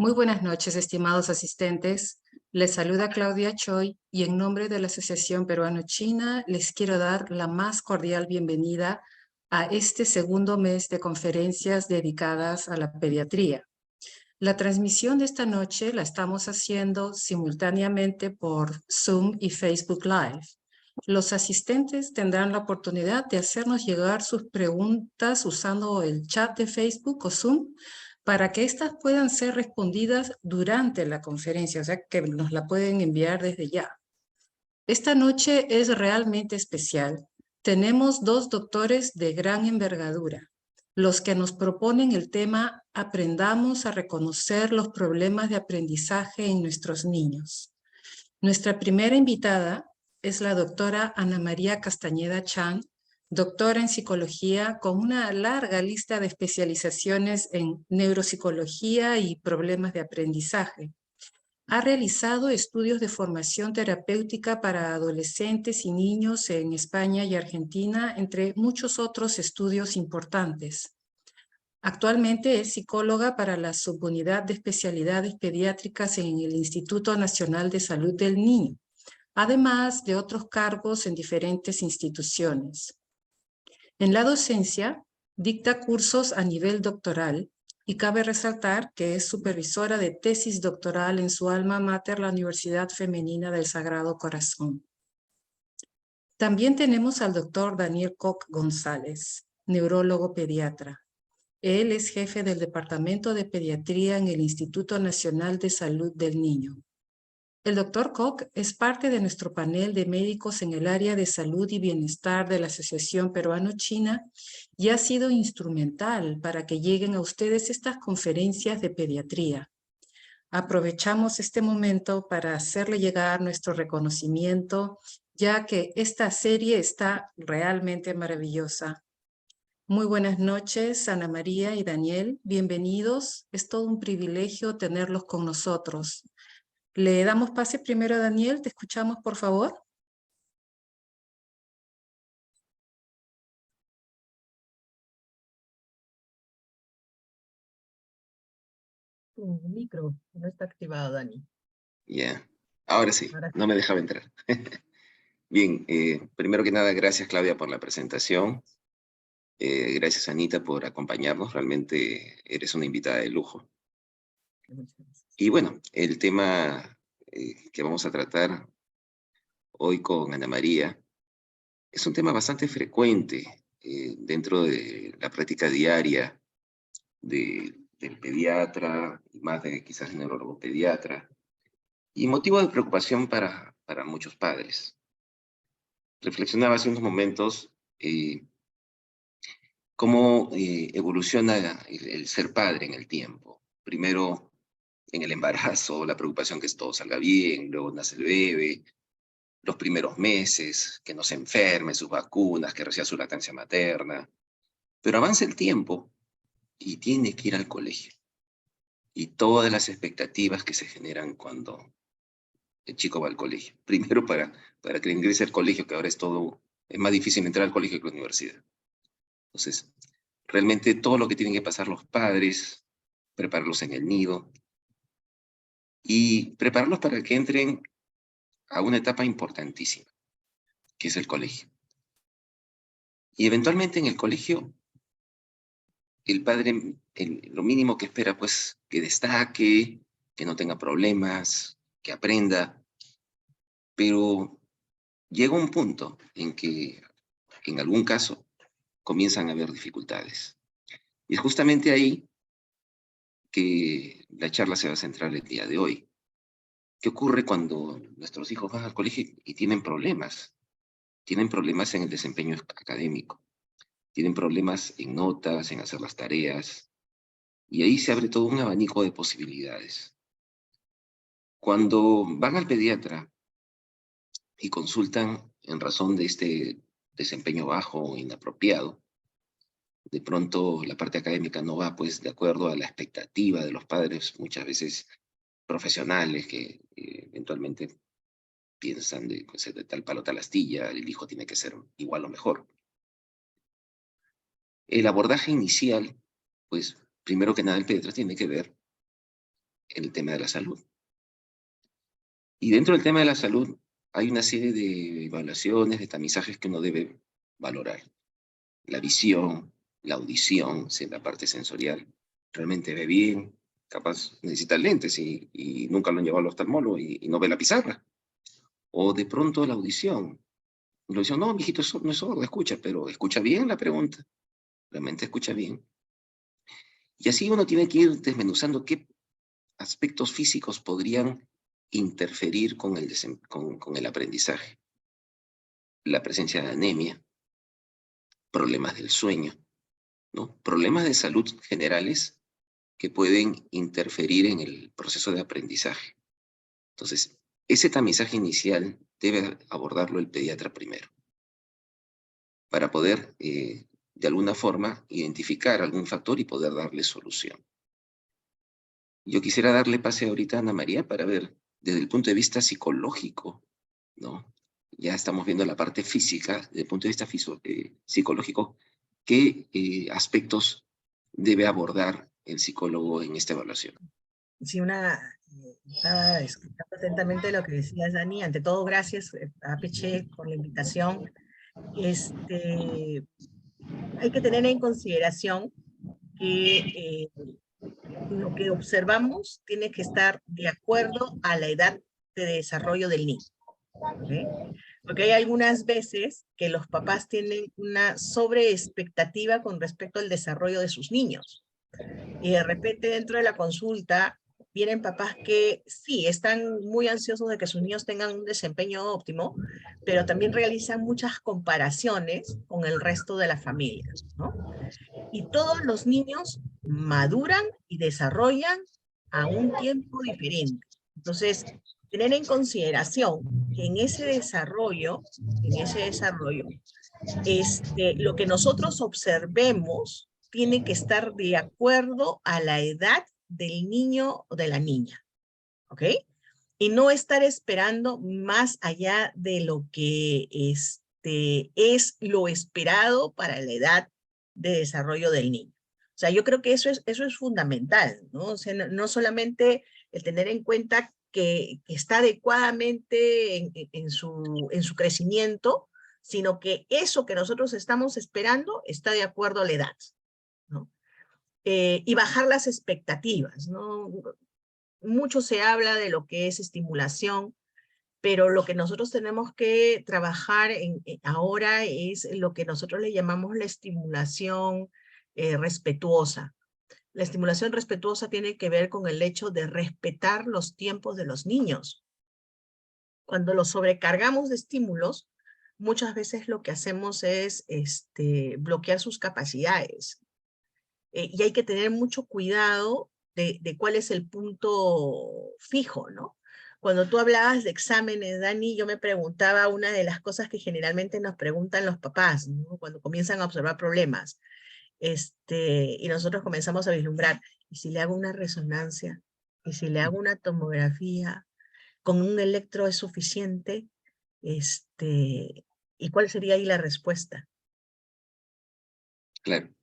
Muy buenas noches, estimados asistentes. Les saluda Claudia Choi y en nombre de la Asociación Peruano-China les quiero dar la más cordial bienvenida a este segundo mes de conferencias dedicadas a la pediatría. La transmisión de esta noche la estamos haciendo simultáneamente por Zoom y Facebook Live. Los asistentes tendrán la oportunidad de hacernos llegar sus preguntas usando el chat de Facebook o Zoom para que éstas puedan ser respondidas durante la conferencia, o sea que nos la pueden enviar desde ya. Esta noche es realmente especial. Tenemos dos doctores de gran envergadura, los que nos proponen el tema Aprendamos a reconocer los problemas de aprendizaje en nuestros niños. Nuestra primera invitada es la doctora Ana María Castañeda Chan, doctora en psicología con una larga lista de especializaciones en neuropsicología y problemas de aprendizaje. Ha realizado estudios de formación terapéutica para adolescentes y niños en España y Argentina, entre muchos otros estudios importantes. Actualmente es psicóloga para la subunidad de especialidades pediátricas en el Instituto Nacional de Salud del Niño, además de otros cargos en diferentes instituciones. En la docencia, dicta cursos a nivel doctoral y cabe resaltar que es supervisora de tesis doctoral en su alma mater, la Universidad Femenina del Sagrado Corazón. También tenemos al doctor Daniel Koch González, neurólogo pediatra. Él es jefe del Departamento de Pediatría en el Instituto Nacional de Salud del Niño. El doctor Koch es parte de nuestro panel de médicos en el área de salud y bienestar de la Asociación Peruano-China y ha sido instrumental para que lleguen a ustedes estas conferencias de pediatría. Aprovechamos este momento para hacerle llegar nuestro reconocimiento, ya que esta serie está realmente maravillosa. Muy buenas noches, Ana María y Daniel. Bienvenidos. Es todo un privilegio tenerlos con nosotros. Le damos pase primero a Daniel. Te escuchamos, por favor. Tu micro no está activado, Dani. Ya, ahora sí, Ahora sí. no me dejaba entrar. Bien, primero que nada, gracias Claudia por la presentación. Gracias Anita por acompañarnos, realmente eres una invitada de lujo. Muchas gracias. Y bueno, el tema que vamos a tratar hoy con Ana María es un tema bastante frecuente dentro de la práctica diaria del pediatra, y más de quizás el neurólogo pediatra, y motivo de preocupación para muchos padres. Reflexionaba hace unos momentos cómo evoluciona el ser padre en el tiempo. Primero, en el embarazo, la preocupación que todo salga bien, luego nace el bebé, los primeros meses, que no se enferme, sus vacunas, que reciba su lactancia materna. Pero avanza el tiempo y tiene que ir al colegio. Y todas las expectativas que se generan cuando el chico va al colegio. Primero para que ingrese al colegio, que ahora es más difícil entrar al colegio que a la universidad. Entonces, realmente todo lo que tienen que pasar los padres, prepararlos en el nido y prepararlos para que entren a una etapa importantísima, que es el colegio. Y eventualmente en el colegio, el padre, lo mínimo que espera, pues, que destaque, que no tenga problemas, que aprenda, pero llega un punto en que, en algún caso, comienzan a haber dificultades. Y es justamente ahí que la charla se va a centrar el día de hoy. ¿Qué ocurre cuando nuestros hijos van al colegio y tienen problemas? Tienen problemas en el desempeño académico, tienen problemas en notas, en hacer las tareas, y ahí se abre todo un abanico de posibilidades. Cuando van al pediatra y consultan en razón de este desempeño bajo o inapropiado, de pronto la parte académica no va pues de acuerdo a la expectativa de los padres, muchas veces profesionales que eventualmente piensan de tal palo tal astilla, el hijo tiene que ser igual o mejor. El abordaje inicial, pues primero que nada el pediatra tiene que ver el tema de la salud. Y dentro del tema de la salud hay una serie de evaluaciones, de tamizajes que uno debe valorar. La visión, la audición, si es la parte sensorial, realmente ve bien, capaz necesita lentes y nunca lo han llevado al oftalmólogo y no ve la pizarra. O de pronto la audición, Y lo dicen, no, mijito, eso no es sordo, escucha, pero escucha bien la pregunta. Realmente escucha bien. Y así uno tiene que ir desmenuzando qué aspectos físicos podrían interferir con el aprendizaje. La presencia de anemia, problemas del sueño, ¿no? Problemas de salud generales que pueden interferir en el proceso de aprendizaje. Entonces, ese tamizaje inicial debe abordarlo el pediatra primero, para poder, de alguna forma, identificar algún factor y poder darle solución. Yo quisiera darle pase ahorita a Ana María para ver, desde el punto de vista psicológico, ¿no? Ya estamos viendo la parte física, desde el punto de vista psicológico, ¿qué aspectos debe abordar el psicólogo en esta evaluación? Sí, estaba escuchando atentamente lo que decías, Dani. Ante todo, gracias a Peche por la invitación. Hay que tener en consideración que lo que observamos tiene que estar de acuerdo a la edad de desarrollo del niño. ¿Okay? Porque hay algunas veces que los papás tienen una sobreexpectativa con respecto al desarrollo de sus niños. Y de repente dentro de la consulta vienen papás que sí, están muy ansiosos de que sus niños tengan un desempeño óptimo, pero también realizan muchas comparaciones con el resto de la familia, ¿no? Y todos los niños maduran y desarrollan a un tiempo diferente. Entonces, tener en consideración que en ese desarrollo, lo que nosotros observemos tiene que estar de acuerdo a la edad del niño o de la niña, ¿ok? Y no estar esperando más allá de lo que es lo esperado para la edad de desarrollo del niño. O sea, yo creo que eso es fundamental, ¿no? O sea, no solamente el tener en cuenta que está adecuadamente en su crecimiento, sino que eso que nosotros estamos esperando está de acuerdo a la edad, ¿no? Y bajar las expectativas, ¿no? Mucho se habla de lo que es estimulación, pero lo que nosotros tenemos que trabajar ahora es lo que nosotros le llamamos la estimulación respetuosa. La estimulación respetuosa tiene que ver con el hecho de respetar los tiempos de los niños. Cuando los sobrecargamos de estímulos, muchas veces lo que hacemos es bloquear sus capacidades. Y hay que tener mucho cuidado de cuál es el punto fijo, ¿no? Cuando tú hablabas de exámenes, Dani, yo me preguntaba una de las cosas que generalmente nos preguntan los papás, ¿no? Cuando comienzan a observar problemas. Y nosotros comenzamos a vislumbrar, ¿y si le hago una resonancia? ¿Y si le hago una tomografía? ¿Con un electro es suficiente? ¿Y cuál sería ahí la respuesta? Claro.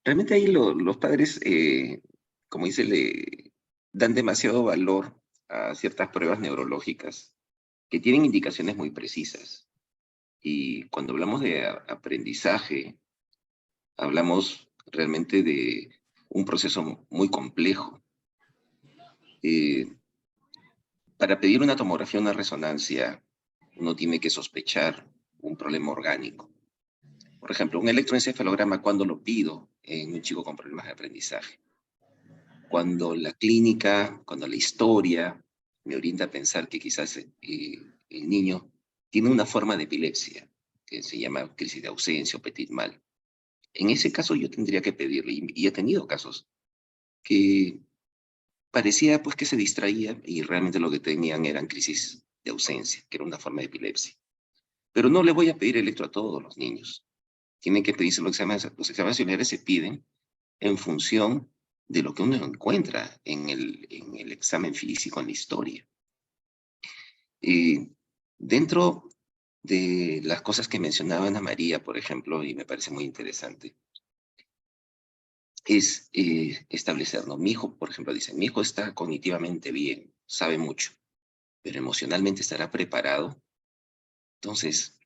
Realmente ahí los padres, como dice, le dan demasiado valor a ciertas pruebas neurológicas que tienen indicaciones muy precisas. Y cuando hablamos de aprendizaje, hablamos realmente de un proceso muy complejo. Para pedir una tomografía o una resonancia, uno tiene que sospechar un problema orgánico. Por ejemplo, un electroencefalograma, ¿cuándo lo pido en un chico con problemas de aprendizaje? Cuando la clínica, cuando la historia me orienta a pensar que quizás el niño tiene una forma de epilepsia, que se llama crisis de ausencia o petit mal. En ese caso yo tendría que pedirle, y he tenido casos, que parecía pues que se distraía y realmente lo que tenían eran crisis de ausencia, que era una forma de epilepsia. Pero no le voy a pedir electro a todos los niños. Tienen que pedirse los exámenes auxiliares se piden en función de lo que uno encuentra en el examen físico, en la historia. Dentro de las cosas que mencionaba Ana María, por ejemplo, y me parece muy interesante, es establecer, ¿no? Mi hijo, por ejemplo, dice, mi hijo está cognitivamente bien, sabe mucho, pero emocionalmente estará preparado. Entonces,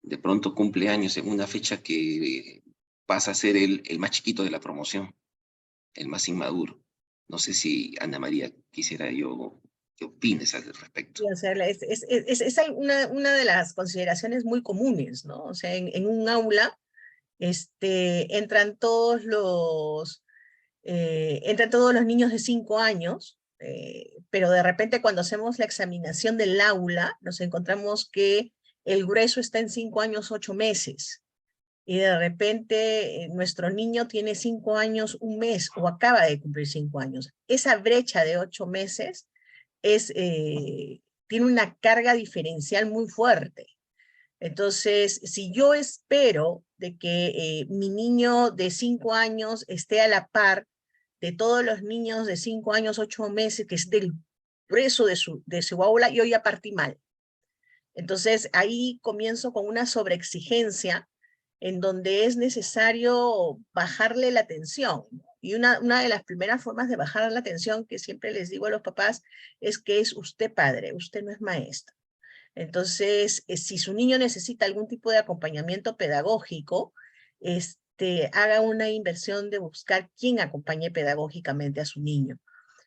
de pronto cumple años en una fecha que pasa a ser el más chiquito de la promoción, el más inmaduro. No sé si Ana María quisiera yo ¿Qué opines al respecto? Sí, o sea, una de las consideraciones muy comunes, ¿no? O sea, en un aula entran entran todos los niños de 5 años, pero de repente cuando hacemos la examinación del aula, nos encontramos que el grueso está en 5 años, 8 meses. Y de repente nuestro niño tiene 5 años, 1 mes, o acaba de cumplir 5 años. Esa brecha de 8 meses tiene una carga diferencial muy fuerte. Entonces, si yo espero de que mi niño de 5 años esté a la par de todos los niños de 5 años, 8 meses, que es del grueso de su aula, yo ya partí mal. Entonces, ahí comienzo con una sobreexigencia en donde es necesario bajarle la tensión. Y una de las primeras formas de bajar la tensión que siempre les digo a los papás es que es usted padre, usted no es maestro. Entonces, si su niño necesita algún tipo de acompañamiento pedagógico, haga una inversión de buscar quién acompañe pedagógicamente a su niño,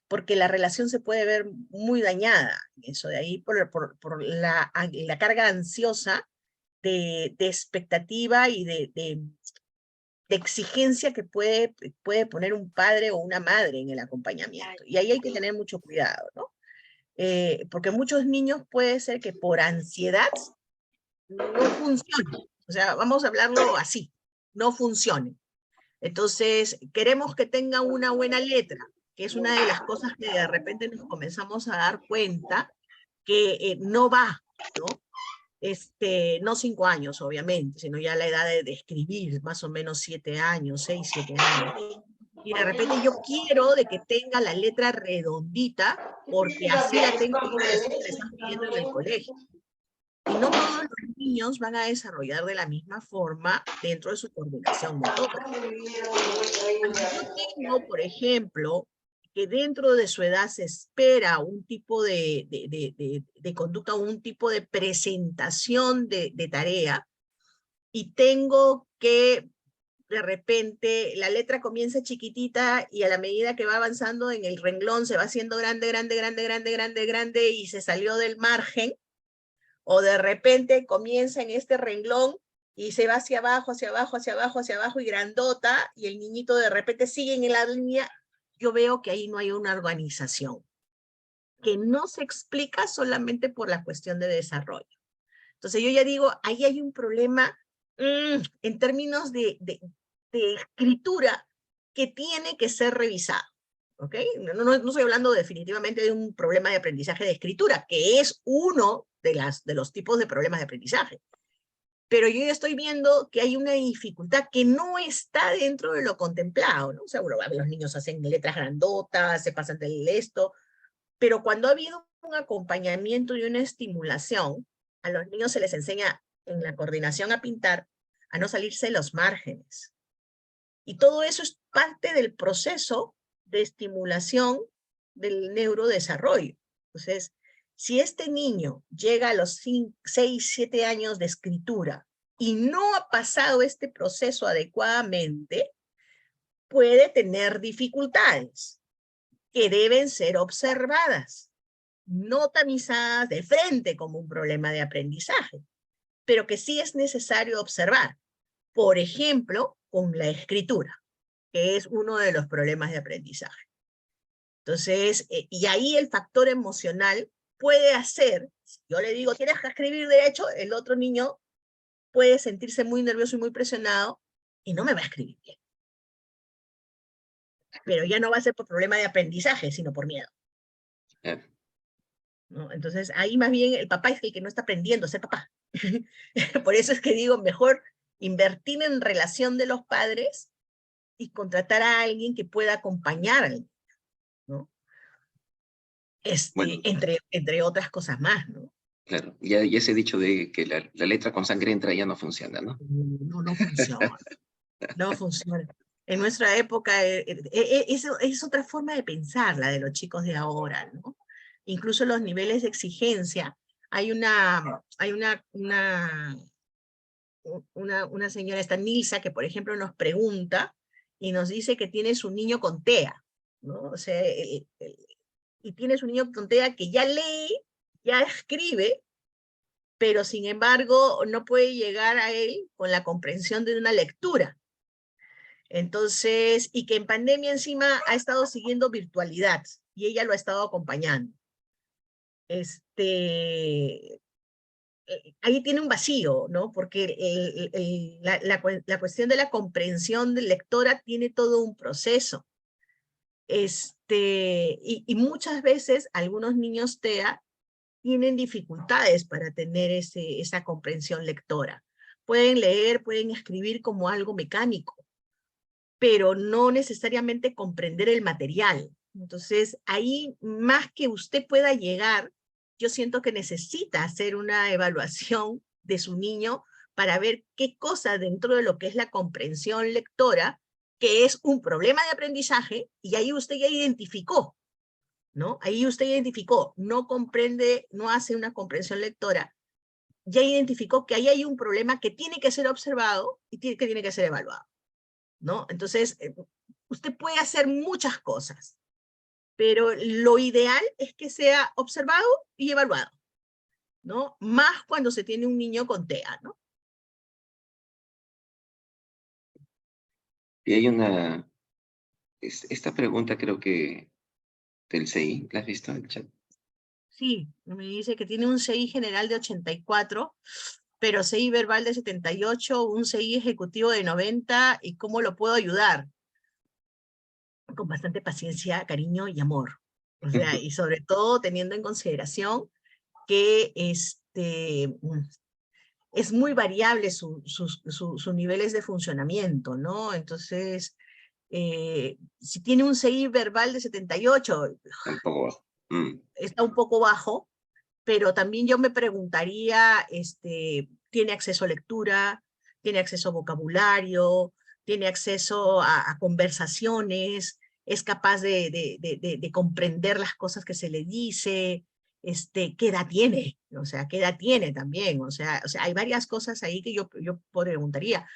porque la relación se puede ver muy dañada. Eso de ahí por la carga ansiosa de expectativa y de exigencia que puede poner un padre o una madre en el acompañamiento. Y ahí hay que tener mucho cuidado, ¿no? Porque muchos niños puede ser que por ansiedad no funcione. O sea, vamos a hablarlo así, no funcione. Entonces, queremos que tenga una buena letra, que es una de las cosas que de repente nos comenzamos a dar cuenta que no va, ¿no? No 5 años, obviamente, sino ya la edad de escribir, más o menos 7 años, 6, 7 años. Y de repente yo quiero de que tenga la letra redondita, porque así la tengo yo y así me la están pidiendo en el colegio. Y no todos los niños van a desarrollar de la misma forma dentro de su coordinación motora. Cuando yo tengo, por ejemplo, que dentro de su edad se espera un tipo de conducta o un tipo de presentación de tarea, y tengo que de repente la letra comienza chiquitita y a la medida que va avanzando en el renglón se va haciendo grande, grande, grande, grande, grande, grande y se salió del margen, o de repente comienza en este renglón y se va hacia abajo, hacia abajo, hacia abajo, hacia abajo y grandota, y el niñito de repente sigue en la línea, yo veo que ahí no hay una organización, que no se explica solamente por la cuestión de desarrollo. Entonces yo ya digo, ahí hay un problema en términos de escritura que tiene que ser revisado. ¿Ok? No estoy hablando definitivamente de un problema de aprendizaje de escritura, que es uno de los tipos de problemas de aprendizaje. Pero yo ya estoy viendo que hay una dificultad que no está dentro de lo contemplado, ¿no? O sea, bueno, los niños hacen letras grandotas, se pasan del esto, pero cuando ha habido un acompañamiento y una estimulación, a los niños se les enseña en la coordinación a pintar, a no salirse de los márgenes. Y todo eso es parte del proceso de estimulación del neurodesarrollo. Entonces, si este niño llega a los 6, 7 años de escritura y no ha pasado este proceso adecuadamente, puede tener dificultades que deben ser observadas, no tamizadas de frente como un problema de aprendizaje, pero que sí es necesario observar. Por ejemplo, con la escritura, que es uno de los problemas de aprendizaje. Entonces, y ahí el factor emocional puede hacer, si yo le digo, tienes que escribir derecho, el otro niño puede sentirse muy nervioso y muy presionado y no me va a escribir bien. Pero ya no va a ser por problema de aprendizaje, sino por miedo. ¿No? Entonces, ahí más bien el papá es el que no está aprendiendo a ser papá. Por eso es que digo, mejor invertir en relación de los padres y contratar a alguien que pueda acompañar al niño, ¿no? Bueno, entre otras cosas más, ¿no? claro, ya ese dicho de que la letra con sangre entra ya no funciona, ¿no? No funciona. No funciona. En nuestra época, es otra forma de pensar, la de los chicos de ahora, ¿no? Incluso los niveles de exigencia. Hay una señora, esta Nilsa, que por ejemplo nos pregunta y nos dice que tiene su niño con TEA, ¿no? O sea, y tienes un niño con TEA que ya lee, ya escribe, pero sin embargo no puede llegar a él con la comprensión de una lectura. Entonces, y que en pandemia encima ha estado siguiendo virtualidad, y ella lo ha estado acompañando. Ahí tiene un vacío, ¿no? Porque la cuestión de la comprensión de lectora tiene todo un proceso. Y muchas veces algunos niños TEA tienen dificultades para tener esa comprensión lectora. Pueden leer, pueden escribir como algo mecánico, pero no necesariamente comprender el material. Entonces, ahí más que usted pueda llegar, yo siento que necesita hacer una evaluación de su niño para ver qué cosa dentro de lo que es la comprensión lectora, que es un problema de aprendizaje, y ahí usted ya identificó, ¿no? Ahí usted identificó, no comprende, no hace una comprensión lectora, ya identificó que ahí hay un problema que tiene que ser observado y que tiene que ser evaluado, ¿no? Entonces, usted puede hacer muchas cosas, pero lo ideal es que sea observado y evaluado, ¿no? Más cuando se tiene un niño con TEA, ¿no? Y hay una, esta pregunta creo que del CI, ¿la has visto en el chat? Sí, me dice que tiene un CI general de 84, pero CI verbal de 78, un CI ejecutivo de 90, ¿y cómo lo puedo ayudar? Con bastante paciencia, cariño y amor. O sea, y sobre todo teniendo en consideración que es muy variable sus niveles de funcionamiento, ¿no? Entonces, si tiene un CI verbal de 78, Tampoco bajo. está un poco bajo, pero también yo me preguntaría, ¿tiene acceso a lectura? ¿Tiene acceso a vocabulario? ¿Tiene acceso a conversaciones? ¿Es capaz de comprender las cosas que se le dice? ¿Qué edad tiene? O sea, ¿qué edad tiene también? O sea, hay varias cosas ahí que yo preguntaría,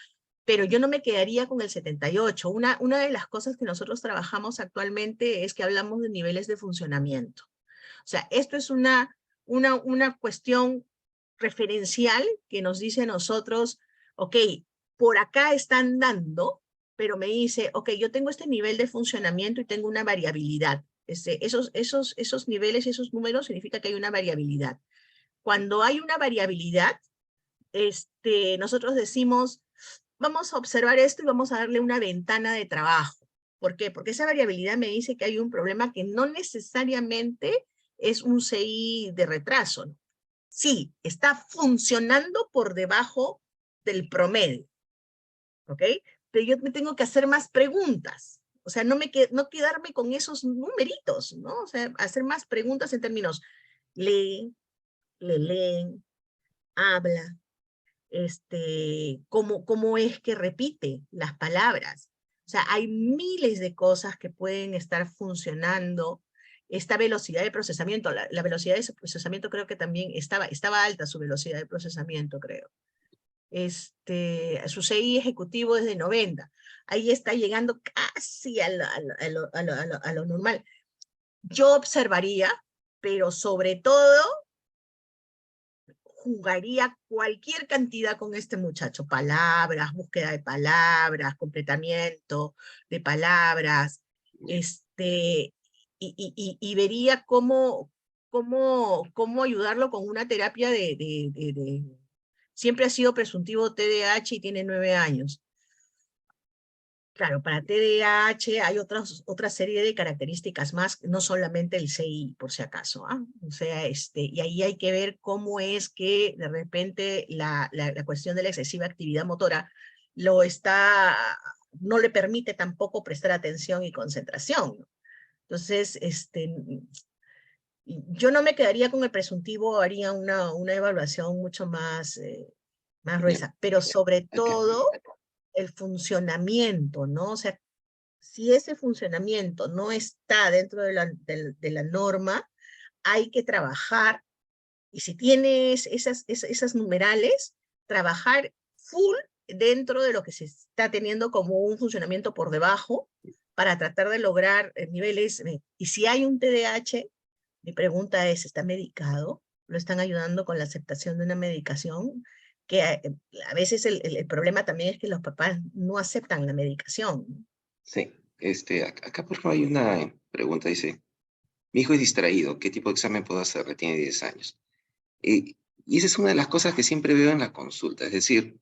pero yo no me quedaría con el 78. Una de las cosas que nosotros trabajamos actualmente es que hablamos de niveles de funcionamiento. O sea, esto es una cuestión referencial que nos dice a nosotros, ok, por acá están dando, pero me dice, ok, yo tengo este nivel de funcionamiento y tengo una variabilidad. Esos niveles, esos números, significa que hay una variabilidad. Cuando hay una variabilidad, nosotros decimos, vamos a observar esto y vamos a darle una ventana de trabajo. ¿Por qué? Porque esa variabilidad me dice que hay un problema que no necesariamente es un CI de retraso. Sí, está funcionando por debajo del promedio, ¿ok? Pero yo me tengo que hacer más preguntas. O sea, no quedarme con esos numeritos, ¿no? O sea, hacer más preguntas en términos, lee, le leen, habla, cómo es que repite las palabras. O sea, hay miles de cosas que pueden estar funcionando. Esta velocidad de procesamiento, la velocidad de procesamiento creo que también estaba alta su velocidad de procesamiento, creo. Su CI ejecutivo es de 90. Ahí está llegando casi a lo normal. Yo observaría, pero sobre todo jugaría cualquier cantidad con este muchacho, palabras, búsqueda de palabras, completamiento de palabras, y vería cómo ayudarlo con una terapia siempre ha sido presuntivo TDAH y tiene 9 años. Claro, para TDAH hay otra serie de características más, no solamente el CI, por si acaso. O sea, y ahí hay que ver cómo es que de repente la cuestión de la excesiva actividad motora no le permite tampoco prestar atención y concentración. Entonces, yo no me quedaría con el presuntivo, haría una evaluación mucho más gruesa, pero sobre todo el funcionamiento, ¿no? O sea, si ese funcionamiento no está dentro de la norma, hay que trabajar, y si tienes esas numerales, trabajar full dentro de lo que se está teniendo como un funcionamiento por debajo, para tratar de lograr niveles, y si hay un TDAH, Mi pregunta es, ¿está medicado? ¿Lo están ayudando con la aceptación de una medicación? Que a veces el problema también es que los papás no aceptan la medicación. Sí, acá por ejemplo hay una pregunta, dice, mi hijo es distraído, ¿qué tipo de examen puedo hacerle? Tiene 10 años. Y esa es una de las cosas que siempre veo en la consulta, es decir,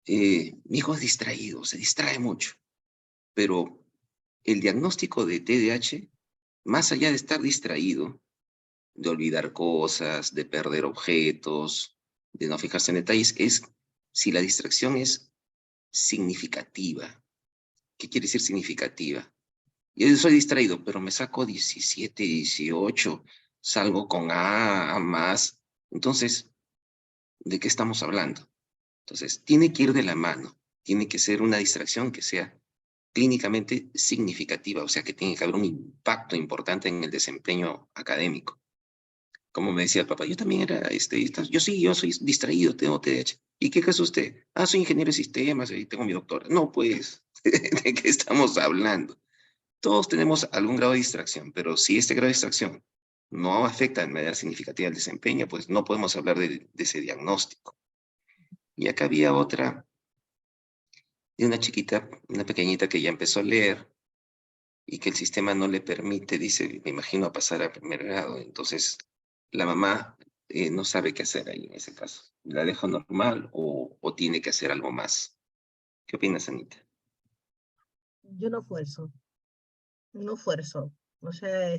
mi hijo es distraído, se distrae mucho, pero el diagnóstico de TDAH, más allá de estar distraído, de olvidar cosas, de perder objetos, de no fijarse en detalles, es si la distracción es significativa. ¿Qué quiere decir significativa? Yo soy distraído, pero me saco 17, 18, salgo con A más. Entonces, ¿de qué estamos hablando? Entonces, tiene que ir de la mano, tiene que ser una distracción que sea clínicamente significativa, o sea, que tiene que haber un impacto importante en el desempeño académico. Como me decía el papá, yo también era, yo soy distraído, tengo TDAH. ¿Y qué es usted? Ah, soy ingeniero de sistemas y tengo mi doctor. No, pues, ¿de qué estamos hablando? Todos tenemos algún grado de distracción, pero si este grado de distracción no afecta de manera significativa el desempeño, pues no podemos hablar de ese diagnóstico. Y acá había otra de una chiquita, una pequeñita que ya empezó a leer y que el sistema no le permite, dice, me imagino, pasar a primer grado. Entonces, la mamá no sabe qué hacer ahí en ese caso. ¿La deja normal o tiene que hacer algo más? ¿Qué opinas, Anita? Yo no fuerzo, no fuerzo. O sea,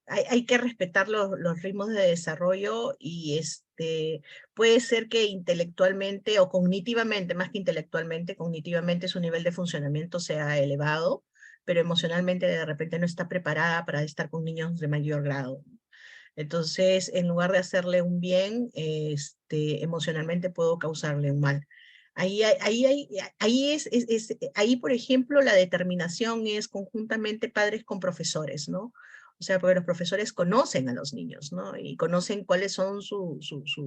hay que respetar los ritmos de desarrollo y puede ser que intelectualmente o cognitivamente, más que intelectualmente, cognitivamente su nivel de funcionamiento sea elevado, pero emocionalmente de repente no está preparada para estar con niños de mayor grado. Entonces, en lugar de hacerle un bien, emocionalmente puedo causarle un mal. Ahí, por ejemplo, la determinación es conjuntamente padres con profesores, ¿no? O sea, porque los profesores conocen a los niños, ¿no? Y conocen cuáles son sus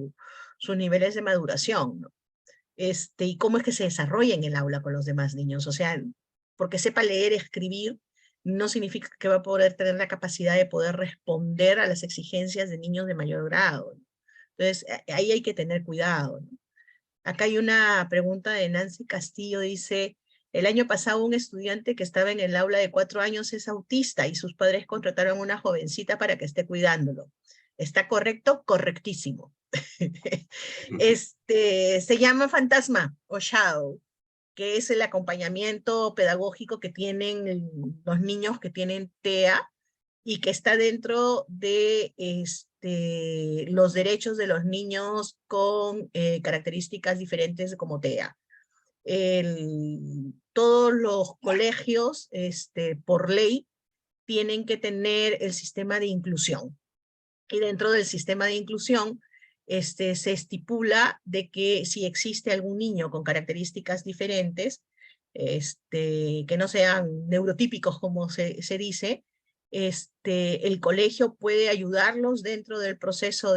niveles de maduración, ¿no? Y cómo es que se desarrolla en el aula con los demás niños. O sea, porque sepa leer, escribir, no significa que va a poder tener la capacidad de poder responder a las exigencias de niños de mayor grado, ¿no? Entonces, ahí hay que tener cuidado, ¿no? Acá hay una pregunta de Nancy Castillo, dice, el año pasado un estudiante que estaba en el aula de 4 años es autista y sus padres contrataron a una jovencita para que esté cuidándolo. ¿Está correcto? Correctísimo. Se llama fantasma o shadow, que es el acompañamiento pedagógico que tienen los niños que tienen TEA y que está dentro de los derechos de los niños con características diferentes como TEA. Todos los colegios, por ley, tienen que tener el sistema de inclusión. Y dentro del sistema de inclusión, se estipula de que si existe algún niño con características diferentes, que no sean neurotípicos como se dice, el colegio puede ayudarlos dentro del proceso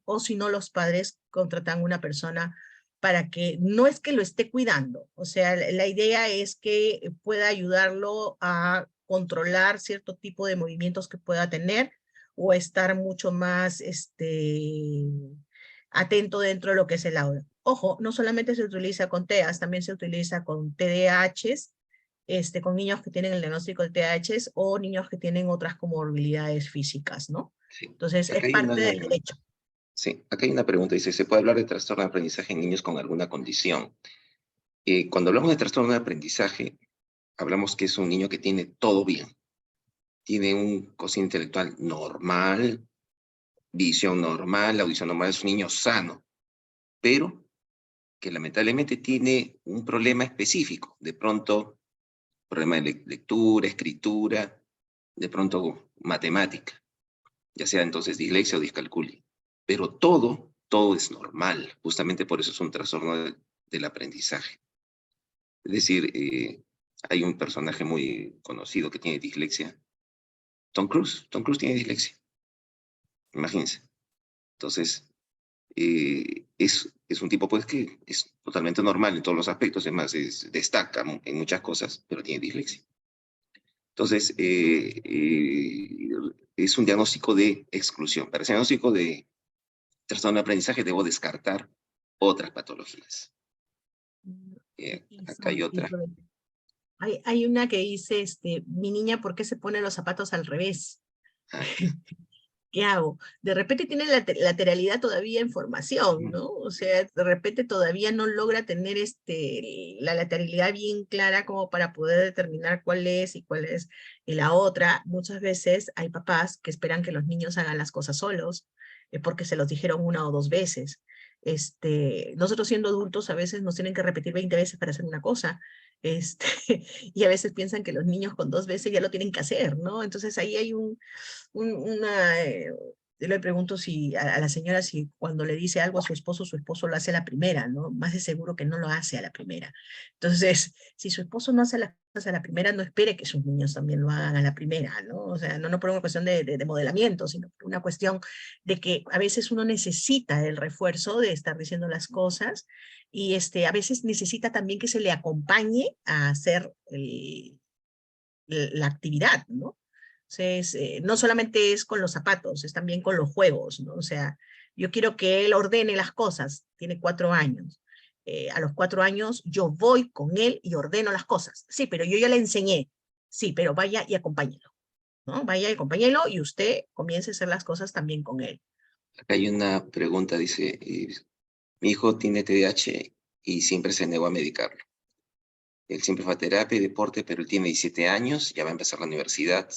o si no los padres contratan una persona para que, no es que lo esté cuidando, o sea, la idea es que pueda ayudarlo a controlar cierto tipo de movimientos que pueda tener o estar mucho más atento dentro de lo que es el aula. Ojo, no solamente se utiliza con TEAs, también se utiliza con TDAHs, con niños que tienen el diagnóstico de TDAHs o niños que tienen otras comorbilidades físicas, ¿no? Sí. Entonces, Acá es hay parte una, del derecho. sí, acá hay una pregunta, dice, ¿se puede hablar de trastorno de aprendizaje en niños con alguna condición? Cuando hablamos de trastorno de aprendizaje, hablamos que es un niño que tiene todo bien. Tiene un cociente intelectual normal, visión normal, audición normal, es un niño sano, pero que lamentablemente tiene un problema específico. De pronto, problema de lectura, escritura, de pronto matemática, ya sea entonces dislexia o discalculia. Pero todo es normal. Justamente por eso es un trastorno del aprendizaje. Es decir, hay un personaje muy conocido que tiene dislexia. Tom Cruise. Tom Cruise tiene dislexia. Imagínense. Entonces, es un tipo pues que es totalmente normal en todos los aspectos, además destaca en muchas cosas, pero tiene dislexia. Entonces, es un diagnóstico de exclusión. Para ese diagnóstico de trastorno de aprendizaje debo descartar otras patologías. Acá hay otra. Hay una que dice, mi niña, ¿por qué se pone los zapatos al revés? Ah, ¿Qué hago? De repente tiene la lateralidad todavía en formación, ¿no? O sea, de repente todavía no logra tener la lateralidad bien clara como para poder determinar cuál es y cuál es la otra. Muchas veces hay papás que esperan que los niños hagan las cosas solos, porque se los dijeron una o dos veces. Nosotros siendo adultos a veces nos tienen que repetir 20 veces para hacer una cosa, este, y a veces piensan que los niños con 2 veces ya lo tienen que hacer, ¿no? Entonces ahí hay yo le pregunto si a la señora si cuando le dice algo a su esposo lo hace a la primera, ¿no? Más de seguro que no lo hace a la primera. Entonces, si su esposo no hace las cosas a la primera, no espere que sus niños también lo hagan a la primera, ¿no? O sea, no por una cuestión de modelamiento, sino por una cuestión de que a veces uno necesita el refuerzo de estar diciendo las cosas y a veces necesita también que se le acompañe a hacer la actividad, ¿no? Entonces, no solamente es con los zapatos, es también con los juegos, ¿no? O sea, yo quiero que él ordene las cosas, tiene 4 años. A los 4 años yo voy con él y ordeno las cosas. Sí, pero yo ya le enseñé. Sí, pero vaya y acompáñelo, ¿no? Vaya y acompáñelo y usted comience a hacer las cosas también con él. acá hay una pregunta, dice, mi hijo tiene TDAH y siempre se negó a medicarlo. Él siempre fue a terapia y deporte, pero él tiene 17 años, ya va a empezar la universidad,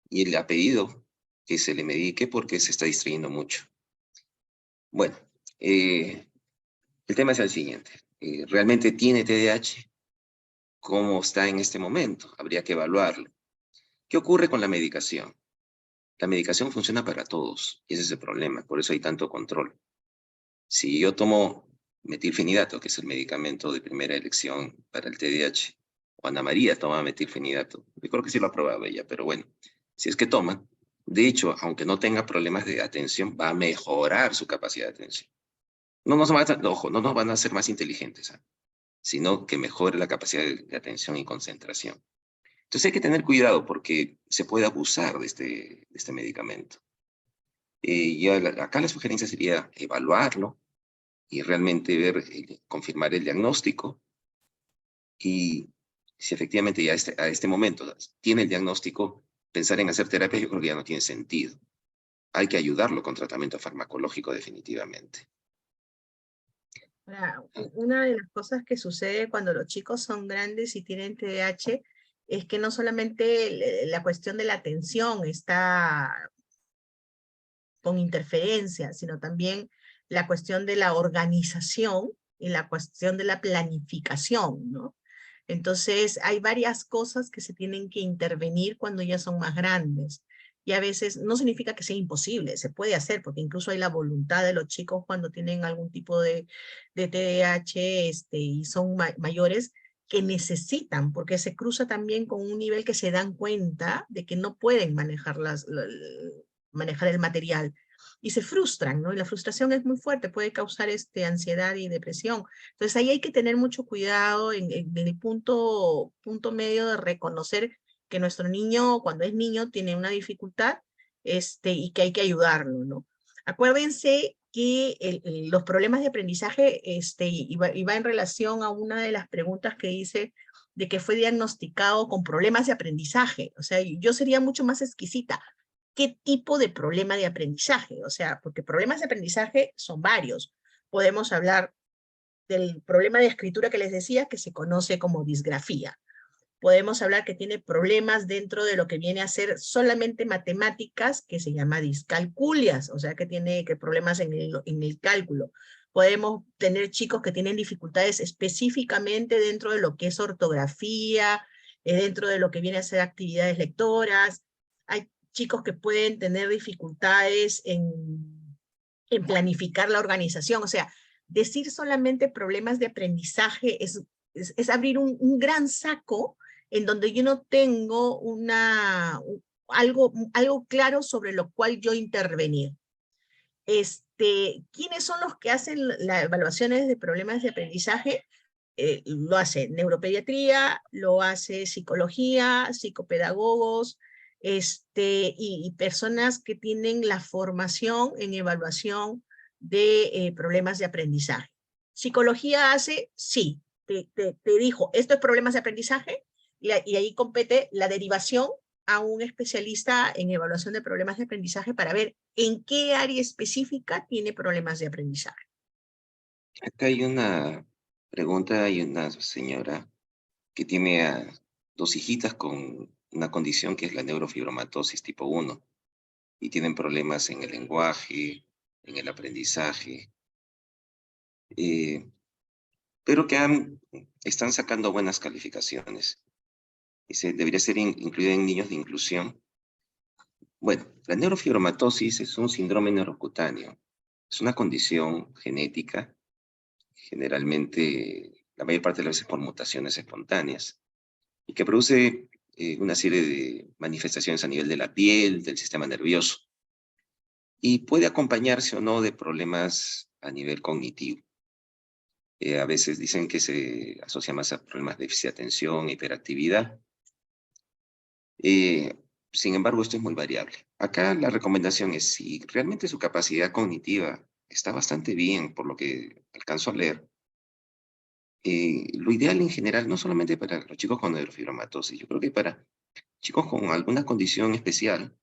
y él ha pedido que se le medique porque se está distrayendo mucho. Bueno, el tema es el siguiente. ¿Realmente tiene TDAH? ¿Cómo está en este momento? Habría que evaluarlo. ¿Qué ocurre con la medicación? La medicación funciona para todos, y ese es el problema, por eso hay tanto control. Si yo tomo metilfenidato, que es el medicamento de primera elección para el TDAH, o Ana María toma metilfenidato, yo creo que sí lo ha probado ella, pero bueno, si es que toma, de hecho, aunque no tenga problemas de atención, va a mejorar su capacidad de atención. Ojo, no nos van a hacer más inteligentes, ¿eh? Sino que mejore la capacidad de atención y concentración. Entonces hay que tener cuidado porque se puede abusar de este medicamento. Acá la sugerencia sería evaluarlo y realmente ver, confirmar el diagnóstico, y si efectivamente ya a este momento tiene el diagnóstico, pensar en hacer terapia yo creo que ya no tiene sentido. Hay que ayudarlo con tratamiento farmacológico definitivamente. Ahora, una de las cosas que sucede cuando los chicos son grandes y tienen TDAH es que no solamente la cuestión de la atención está con interferencia, sino también la cuestión de la organización y la cuestión de la planificación, ¿no? Entonces, hay varias cosas que se tienen que intervenir cuando ya son más grandes. Y a veces no significa que sea imposible, se puede hacer, porque incluso hay la voluntad de los chicos cuando tienen algún tipo de TDAH y son mayores, que necesitan, porque se cruza también con un nivel que se dan cuenta de que no pueden manejar manejar el material y se frustran, ¿no? Y la frustración es muy fuerte, puede causar ansiedad y depresión. Entonces ahí hay que tener mucho cuidado en el punto medio de reconocer que nuestro niño, cuando es niño, tiene una dificultad y que hay que ayudarlo, ¿no? Acuérdense que los problemas de aprendizaje y va en relación a una de las preguntas que hice de que fue diagnosticado con problemas de aprendizaje. O sea, yo sería mucho más exquisita. ¿Qué tipo de problema de aprendizaje? O sea, porque problemas de aprendizaje son varios. Podemos hablar del problema de escritura que les decía, que se conoce como disgrafía. Podemos hablar que tiene problemas dentro de lo que viene a ser solamente matemáticas, que se llama discalculias, o sea que tiene problemas en el cálculo. Podemos tener chicos que tienen dificultades específicamente dentro de lo que es ortografía, dentro de lo que viene a ser actividades lectoras. Hay chicos que pueden tener dificultades en planificar la organización. O sea, decir solamente problemas de aprendizaje es abrir un gran saco en donde yo no tengo algo claro sobre lo cual yo intervenir. ¿Quiénes son los que hacen las evaluaciones de problemas de aprendizaje? Lo hace neuropediatría, lo hace psicología, psicopedagogos, y personas que tienen la formación en evaluación de problemas de aprendizaje. ¿Psicología hace? Sí. Te dijo, esto es problemas de aprendizaje, y ahí compete la derivación a un especialista en evaluación de problemas de aprendizaje para ver en qué área específica tiene problemas de aprendizaje. Acá hay una pregunta, hay una señora que tiene a 2 hijitas con una condición que es la neurofibromatosis tipo 1 y tienen problemas en el lenguaje, en el aprendizaje, pero que están sacando buenas calificaciones. Dice, debería ser incluida en niños de inclusión. Bueno, la neurofibromatosis es un síndrome neurocutáneo. Es una condición genética, generalmente la mayor parte de las veces por mutaciones espontáneas, y que produce una serie de manifestaciones a nivel de la piel, del sistema nervioso, y puede acompañarse o no de problemas a nivel cognitivo. A veces dicen que se asocia más a problemas de déficit de atención, hiperactividad. Sin embargo, esto es muy variable. Acá la recomendación es, si realmente su capacidad cognitiva está bastante bien, por lo que alcanzo a leer, lo ideal en general, no solamente para los chicos con neurofibromatosis, yo creo que para chicos con alguna condición especial,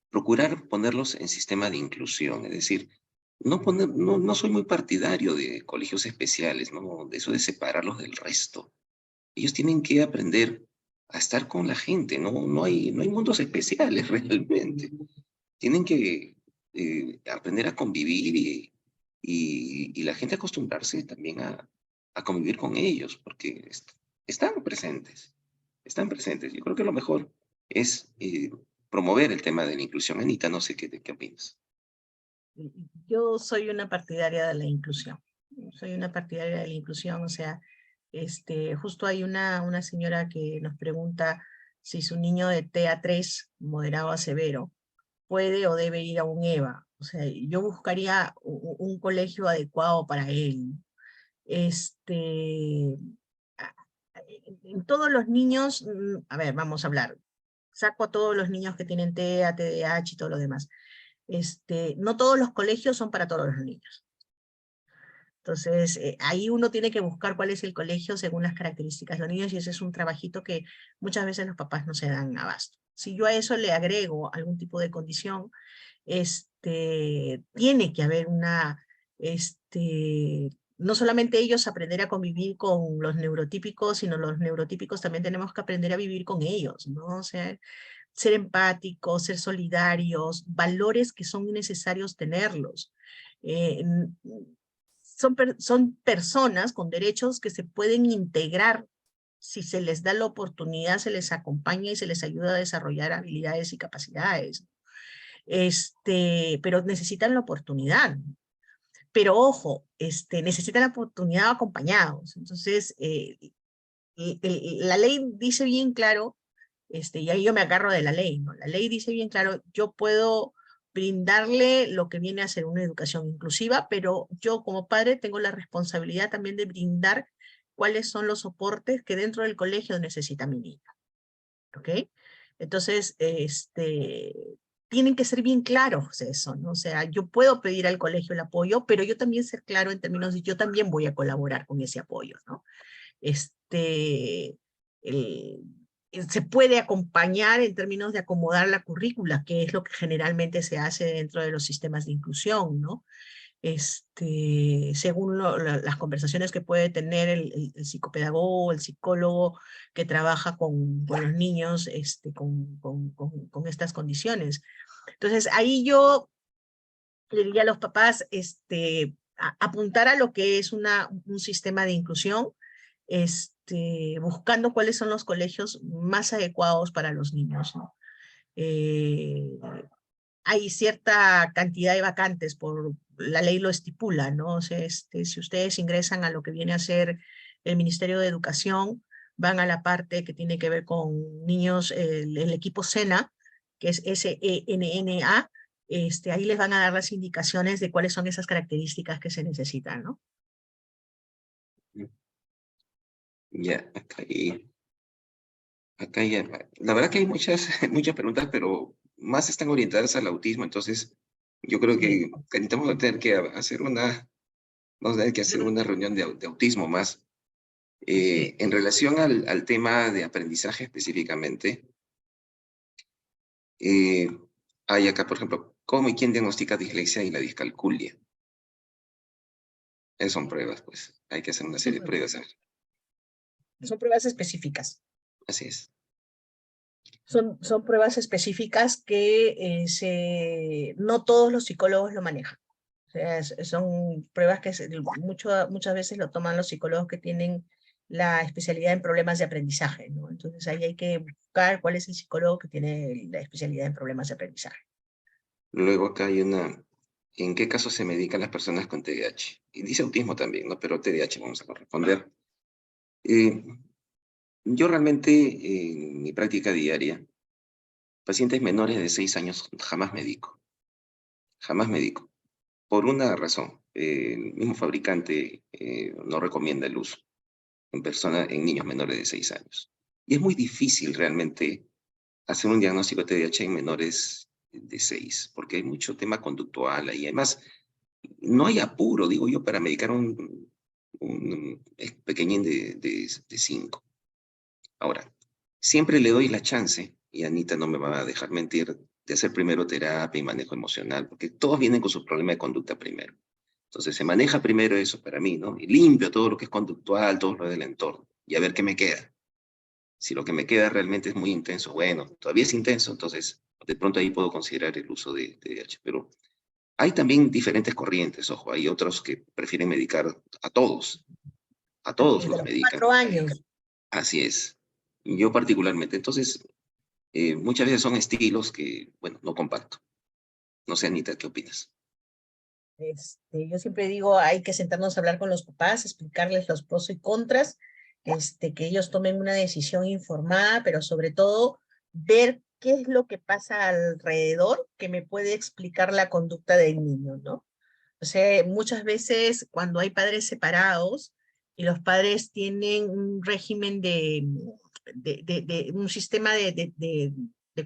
procurar ponerlos en sistema de inclusión, es decir, no soy muy partidario de colegios especiales, ¿no? De eso de separarlos del resto. Ellos tienen que aprender a estar con la gente, no hay mundos especiales realmente. Tienen que aprender a convivir y la gente acostumbrarse también a convivir con ellos, porque están presentes, están presentes. Yo creo que lo mejor es promover el tema de la inclusión. Anita, no sé qué opinas. Yo soy una partidaria de la inclusión. Soy una partidaria de la inclusión, o sea, justo hay una señora que nos pregunta si su niño de TEA3, moderado a severo, puede o debe ir a un EVA. O sea, yo buscaría un colegio adecuado para él. A- en todos los niños, a ver, vamos a hablar. Saco a todos los niños que tienen TEA, TDAH y todo lo demás. No todos los colegios son para todos los niños. Entonces, ahí uno tiene que buscar cuál es el colegio según las características de los niños, y ese es un trabajito que muchas veces los papás no se dan abasto. Si yo a eso le agrego algún tipo de condición, tiene que haber no solamente ellos aprender a convivir con los neurotípicos, sino los neurotípicos también tenemos que aprender a vivir con ellos, ¿no? O sea, ser empáticos, ser solidarios, valores que son necesarios tenerlos. Son personas con derechos que se pueden integrar si se les da la oportunidad, se les acompaña y se les ayuda a desarrollar habilidades y capacidades. Pero necesitan la oportunidad. Pero ojo, necesitan la oportunidad acompañados. Entonces, la ley dice bien claro, y ahí yo me agarro de la ley, ¿no? La ley dice bien claro, yo puedo brindarle lo que viene a ser una educación inclusiva, pero yo como padre tengo la responsabilidad también de brindar cuáles son los soportes que dentro del colegio necesita mi niño. ¿Ok? Entonces, tienen que ser bien claros eso, ¿no? O sea, yo puedo pedir al colegio el apoyo, pero yo también ser claro en términos de yo también voy a colaborar con ese apoyo, ¿no? Se puede acompañar en términos de acomodar la currícula, que es lo que generalmente se hace dentro de los sistemas de inclusión, ¿no? Según las conversaciones que puede tener el psicopedagogo, el psicólogo que trabaja con los niños con estas condiciones. Entonces, ahí yo le diría a los papás apuntar a lo que es un sistema de inclusión, buscando cuáles son los colegios más adecuados para los niños, ¿no? Hay cierta cantidad de vacantes, por la ley lo estipula, ¿no? O sea, si ustedes ingresan a lo que viene a ser el Ministerio de Educación, van a la parte que tiene que ver con niños, el equipo SENA, que es SENNA, ahí les van a dar las indicaciones de cuáles son esas características que se necesitan, ¿no? Ya, acá hay Acá la verdad que hay muchas, muchas preguntas, pero más están orientadas al autismo, entonces yo creo Sí. que necesitamos tener que hacer vamos a tener que hacer una reunión de autismo más. Sí. En relación al tema de aprendizaje específicamente, eh, hay acá, por ejemplo, cómo y quién diagnostica dislexia y la discalculia. Son pruebas, pues, hay que hacer una serie de pruebas. Son pruebas específicas. Así es. Son pruebas específicas que no todos los psicólogos lo manejan. O sea, son pruebas que muchas veces lo toman los psicólogos que tienen la especialidad en problemas de aprendizaje, ¿no? Entonces ahí hay que buscar cuál es el psicólogo que tiene la especialidad en problemas de aprendizaje. Luego acá hay ¿en qué casos se medican las personas con TDAH? Y dice autismo también, ¿no? Pero TDAH vamos a corresponder. Eh, yo realmente, en mi práctica diaria, pacientes menores de 6 años jamás medico. Jamás medico. Por una razón. El mismo fabricante no recomienda el uso en niños menores de 6 años. Y es muy difícil realmente hacer un diagnóstico de TDAH en menores de 6, porque hay mucho tema conductual ahí. Además, no hay apuro, digo yo, para medicar un pequeñín de 5. Ahora, siempre le doy la chance, y Anita no me va a dejar mentir, de hacer primero terapia y manejo emocional, porque todos vienen con su problema de conducta primero. Entonces se maneja primero eso para mí, ¿no? Y limpio todo lo que es conductual, todo lo del entorno, y a ver qué me queda. Si lo que me queda realmente es muy intenso, bueno, todavía es intenso, entonces de pronto ahí puedo considerar el uso de TDAH. Pero hay también diferentes corrientes, ojo, hay otros que prefieren medicar a todos Desde los los medican. 4 años. Así es. Yo particularmente. Entonces, muchas veces son estilos que, bueno, no comparto. No sé, Anita, ¿qué opinas? Yo siempre digo, hay que sentarnos a hablar con los papás, explicarles los pros y contras, que ellos tomen una decisión informada, pero sobre todo ver qué es lo que pasa alrededor que me puede explicar la conducta del niño, ¿no? O sea, muchas veces cuando hay padres separados y los padres tienen un régimen de un sistema de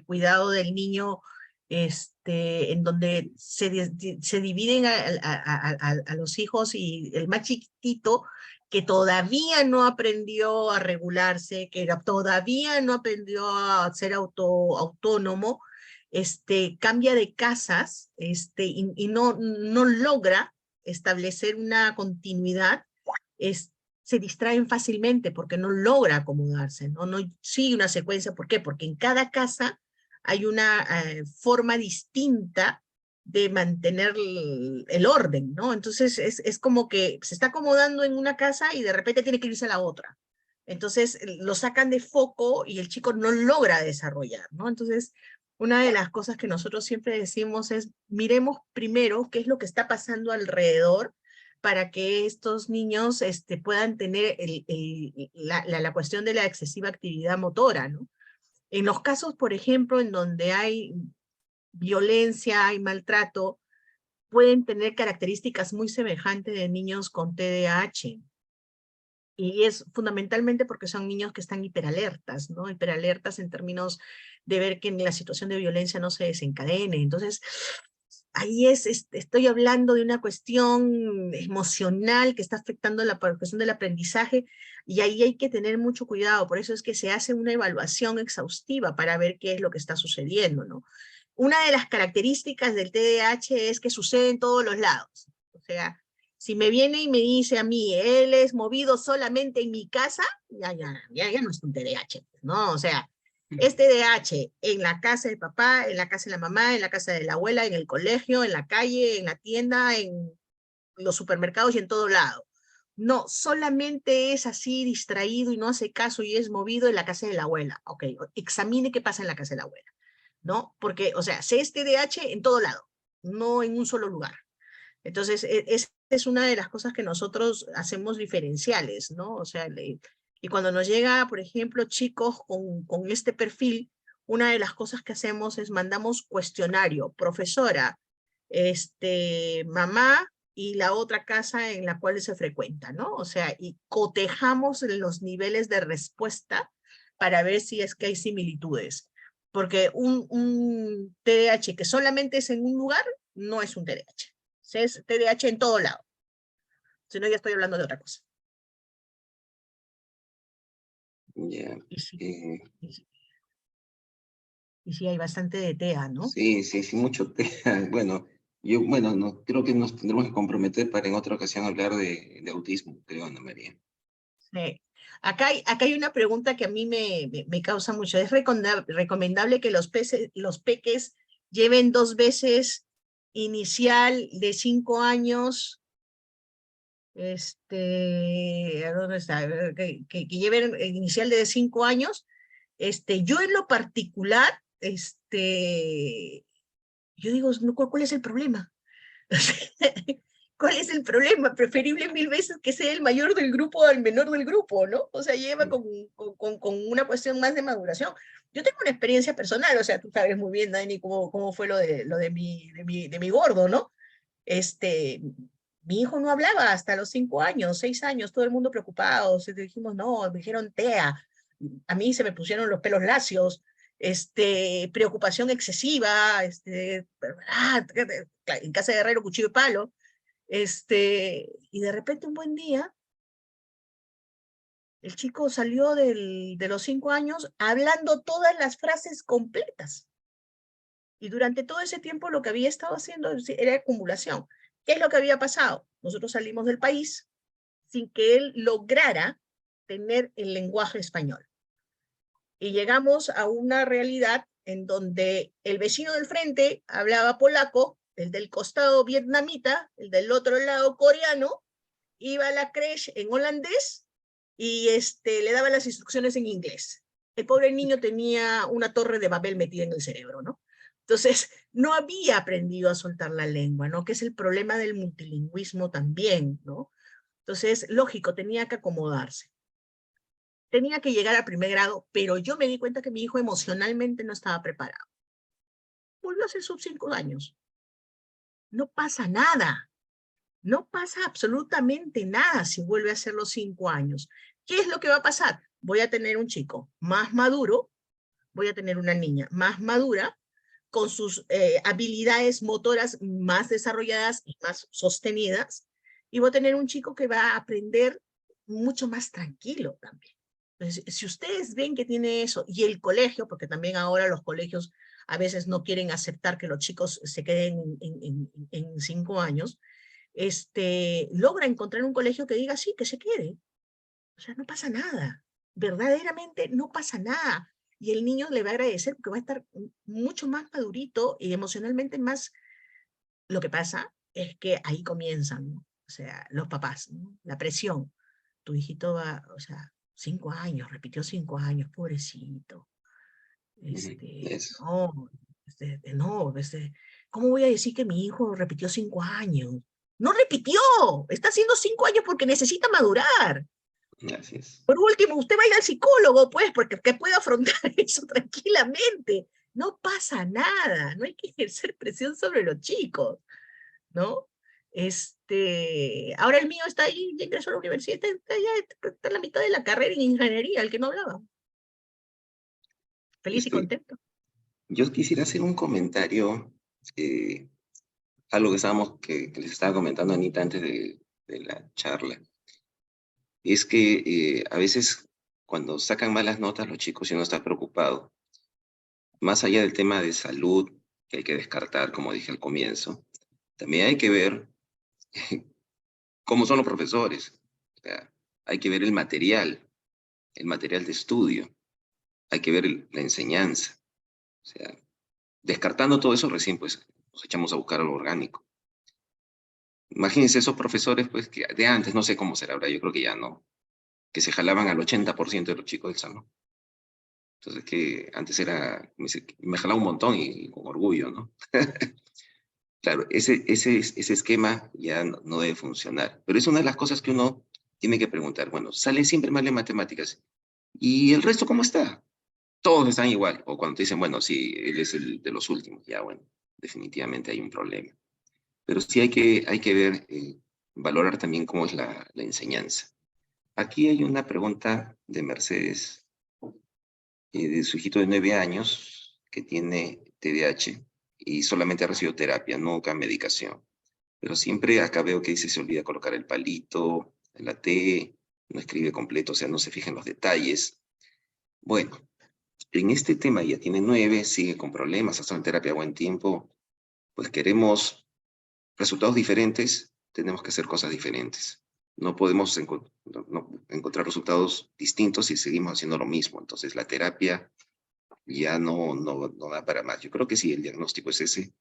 cuidado del niño, en donde se dividen a los hijos, y el más chiquitito que todavía no aprendió a regularse, todavía no aprendió a ser autónomo, cambia de casas, y no logra establecer una continuidad, se distraen fácilmente porque no logra acomodarse, no sigue una secuencia. ¿Por qué? Porque en cada casa hay una forma distinta de mantener el orden, ¿no? Entonces es como que se está acomodando en una casa y de repente tiene que irse a la otra. Entonces lo sacan de foco y el chico no logra desarrollar, ¿no? Entonces, una de las cosas que nosotros siempre decimos es, miremos primero qué es lo que está pasando alrededor para que estos niños puedan tener la cuestión de la excesiva actividad motora, ¿no? En los casos, por ejemplo, en donde hay violencia, hay maltrato, pueden tener características muy semejantes de niños con TDAH. Y es fundamentalmente porque son niños que están hiperalertas, ¿no? Hiperalertas en términos de ver que la situación de violencia no se desencadene. Entonces, ahí estoy hablando de una cuestión emocional que está afectando la cuestión del aprendizaje, y ahí hay que tener mucho cuidado. Por eso es que se hace una evaluación exhaustiva para ver qué es lo que está sucediendo, ¿no? Una de las características del TDAH es que sucede en todos los lados. O sea, si me viene y me dice a mí, él es movido solamente en mi casa, ya no es un TDAH, ¿no? O sea, es TDAH en la casa del papá, en la casa de la mamá, en la casa de la abuela, en el colegio, en la calle, en la tienda, en los supermercados y en todo lado. No, solamente es así distraído y no hace caso y es movido en la casa de la abuela. Ok, examine qué pasa en la casa de la abuela, ¿no? Porque, o sea, se es TDAH en todo lado, no en un solo lugar. Entonces, es una de las cosas que nosotros hacemos diferenciales, ¿no? O sea, y cuando nos llega, por ejemplo, chicos con este perfil, una de las cosas que hacemos es mandamos cuestionario, profesora, mamá y la otra casa en la cual se frecuenta, ¿no? O sea, y cotejamos los niveles de respuesta para ver si es que hay similitudes. Porque un TDAH que solamente es en un lugar, no es un TDAH. Es TDAH en todo lado. Si no, ya estoy hablando de otra cosa. Ya. Y sí, eh, y sí hay bastante de TEA, ¿no? sí, mucho tema. Bueno, bueno, no, creo que nos tendremos que comprometer para en otra ocasión hablar de autismo, creo, Ana María. Sí. Acá hay una pregunta que a mí me causa mucho. ¿Es recomendable que los peques lleven 2 veces inicial de 5 años? ¿A dónde está? Que lleven el inicial de 5 años. Yo en lo particular, yo digo, no, ¿cuál es el problema? ¿Cuál es el problema? Preferible 1000 veces que sea el mayor del grupo al menor del grupo, ¿no? O sea, lleva con una cuestión más de maduración. Yo tengo una experiencia personal, o sea, tú sabes muy bien, Dani, cómo fue lo de mi gordo, ¿no? Mi hijo no hablaba hasta los 5 años, 6 años, todo el mundo preocupado. Dijimos, no, me dijeron TEA. A mí se me pusieron los pelos lacios, preocupación excesiva, en casa de herrero, cuchillo y palo. Y de repente un buen día, el chico salió de los 5 años hablando todas las frases completas. Y durante todo ese tiempo lo que había estado haciendo era acumulación. ¿Qué es lo que había pasado? Nosotros salimos del país sin que él lograra tener el lenguaje español. Y llegamos a una realidad en donde el vecino del frente hablaba polaco, el del costado vietnamita, el del otro lado coreano, iba a la creche en holandés y le daba las instrucciones en inglés. El pobre niño tenía una torre de Babel metida en el cerebro, ¿no? Entonces, no había aprendido a soltar la lengua, ¿no? Que es el problema del multilingüismo también, ¿no? Entonces, lógico, tenía que acomodarse. Tenía que llegar al 1.er grado, pero yo me di cuenta que mi hijo emocionalmente no estaba preparado. Volvió a hacer sus 5 años. No pasa nada. No pasa absolutamente nada si vuelve a hacer los 5 años. ¿Qué es lo que va a pasar? Voy a tener un chico más maduro, voy a tener una niña más madura, con sus habilidades motoras más desarrolladas y más sostenidas, y voy a tener un chico que va a aprender mucho más tranquilo también. Entonces, si ustedes ven que tiene eso, y el colegio, porque también ahora los colegios a veces no quieren aceptar que los chicos se queden en 5 años, logra encontrar un colegio que diga sí, que se quede. O sea, no pasa nada. Verdaderamente no pasa nada. Y el niño le va a agradecer porque va a estar mucho más madurito y emocionalmente más. Lo que pasa es que ahí comienzan, ¿no? O sea, los papás, ¿no? La presión. Tu hijito va, o sea, 5 años, repitió 5 años, pobrecito. Eso. No, no, ¿cómo voy a decir que mi hijo repitió 5 años? No repitió, está haciendo 5 años porque necesita madurar. Así es. Por último, usted va a ir al psicólogo, pues, porque que puede afrontar eso tranquilamente. No pasa nada, no hay que ejercer presión sobre los chicos, ¿no? Ahora el mío está ahí, ya ingresó a la universidad, está en la mitad de la carrera en ingeniería, el que no hablaba. Feliz y contento. Yo quisiera hacer un comentario, algo que les estaba comentando a Anita antes de la charla. Es que a veces cuando sacan malas notas los chicos y uno está preocupado, más allá del tema de salud, que hay que descartar, como dije al comienzo, también hay que ver cómo son los profesores. O sea, hay que ver el material de estudio, hay que ver la enseñanza. O sea, descartando todo eso, recién pues nos echamos a buscar algo orgánico. Imagínense esos profesores pues que de antes, no sé cómo será ahora, yo creo que ya no, que se jalaban al 80% de los chicos del salón. Entonces que antes me jalaba un montón y con orgullo, ¿no? Claro, ese esquema ya no debe funcionar. Pero es una de las cosas que uno tiene que preguntar. Bueno, sale siempre mal en matemáticas. ¿Y el resto cómo está? Todos están igual. O cuando te dicen, bueno, sí, él es el de los últimos. Ya, bueno, definitivamente hay un problema. Pero sí hay que ver, valorar también cómo es la enseñanza. Aquí hay una pregunta de Mercedes de su hijito de 9 años que tiene TDAH y solamente ha recibido terapia, nunca medicación. Pero siempre acá veo que dice se olvida colocar el palito, la T, no escribe completo, o sea, no se fija en los detalles. Bueno, en este tema ya tiene 9, sigue con problemas, ha estado en terapia buen tiempo, pues queremos resultados diferentes, tenemos que hacer cosas diferentes. No podemos encontrar resultados distintos si seguimos haciendo lo mismo. Entonces la terapia ya no da para más. Yo creo que si el diagnóstico es ese,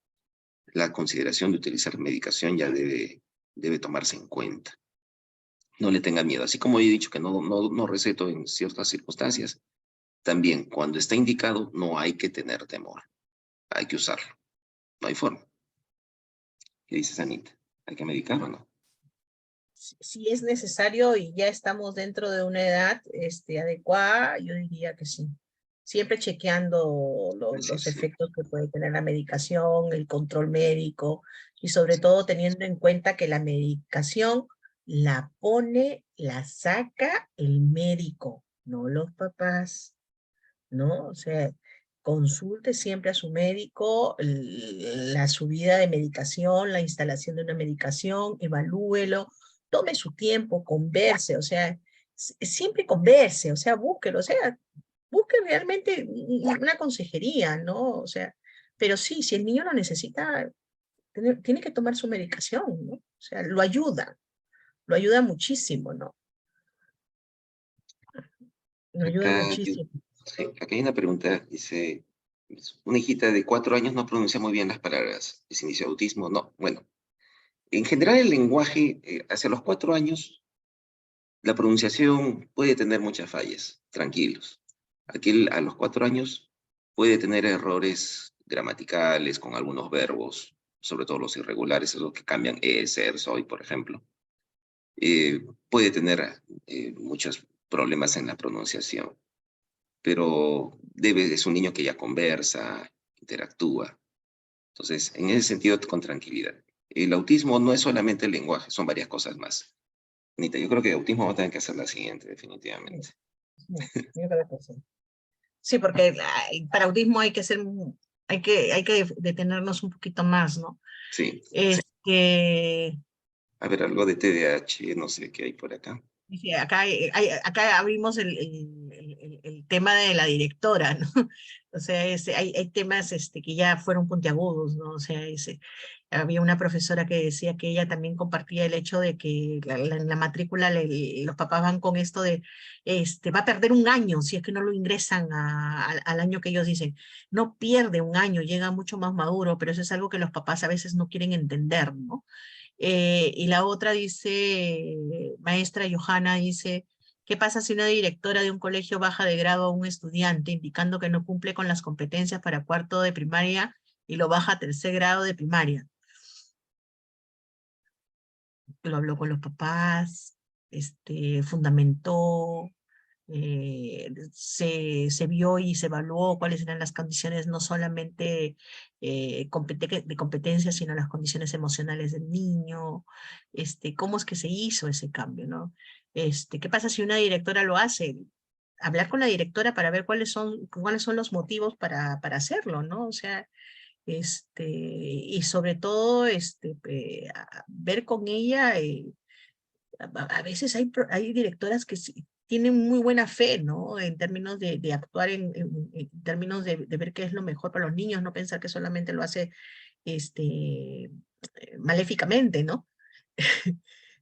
la consideración de utilizar medicación ya debe tomarse en cuenta. No le tenga miedo. Así como he dicho que no receto en ciertas circunstancias, también cuando está indicado no hay que tener temor. Hay que usarlo. No hay forma. ¿Qué dices, Anita? ¿Hay que medicar o no? Si es necesario y ya estamos dentro de una edad adecuada, yo diría que sí. Siempre chequeando Sí, los sí, efectos que puede tener la medicación, el control médico y sobre sí. todo teniendo en cuenta que la medicación la pone, la saca el médico, no los papás, ¿no? O sea, consulte siempre a su médico la subida de medicación, la instalación de una medicación, evalúelo, tome su tiempo, converse, o sea, siempre converse, o sea, búsquelo, o sea, busque realmente una consejería, ¿no? O sea, pero sí, si el niño lo necesita, tiene que tomar su medicación, ¿no? O sea, lo ayuda muchísimo, ¿no? Lo ayuda muchísimo. Sí, acá hay una pregunta, dice, una hijita de 4 años no pronuncia muy bien las palabras, ¿es inicio de autismo? No, bueno, en general el lenguaje, hacia los 4 años, la pronunciación puede tener muchas fallas, tranquilos. Aquí a los 4 años puede tener errores gramaticales con algunos verbos, sobre todo los irregulares, esos que cambian ser, soy, por ejemplo. Puede tener muchos problemas en la pronunciación, pero es un niño que ya conversa, interactúa. Entonces, en ese sentido, con tranquilidad. El autismo no es solamente el lenguaje, son varias cosas más. Anita, yo creo que de autismo va a tener que hacer la siguiente, definitivamente. Sí, yo creo que sí. Sí, porque para autismo hay que ser, hay que detenernos un poquito más, ¿no? Sí. Este, A ver, algo de TDAH, no sé qué hay por acá. Dije, acá, acá abrimos el tema de la directora, ¿no? O sea, hay temas que ya fueron puntiagudos, ¿no? O sea, había una profesora que decía que ella también compartía el hecho de que en la matrícula los papás van con esto de, va a perder un año si es que no lo ingresan al año que ellos dicen. No pierde un año, llega mucho más maduro, pero eso es algo que los papás a veces no quieren entender, ¿no? Y la otra dice, maestra Johanna dice, ¿qué pasa si una directora de un colegio baja de grado a un estudiante indicando que no cumple con las competencias para cuarto de primaria y lo baja a tercer grado de primaria? Lo habló con los papás, fundamentó, se vio y se evaluó cuáles eran las condiciones no solamente de competencia, sino las condiciones emocionales del niño, cómo es que se hizo ese cambio, ¿no? ¿Qué pasa si una directora lo hace? Hablar con la directora para ver cuáles son los motivos para hacerlo, ¿no? O sea, y sobre todo, ver con ella, a veces hay directoras que tienen muy buena fe, ¿no? En términos de actuar, en términos de ver qué es lo mejor para los niños, no pensar que solamente lo hace maléficamente, ¿no?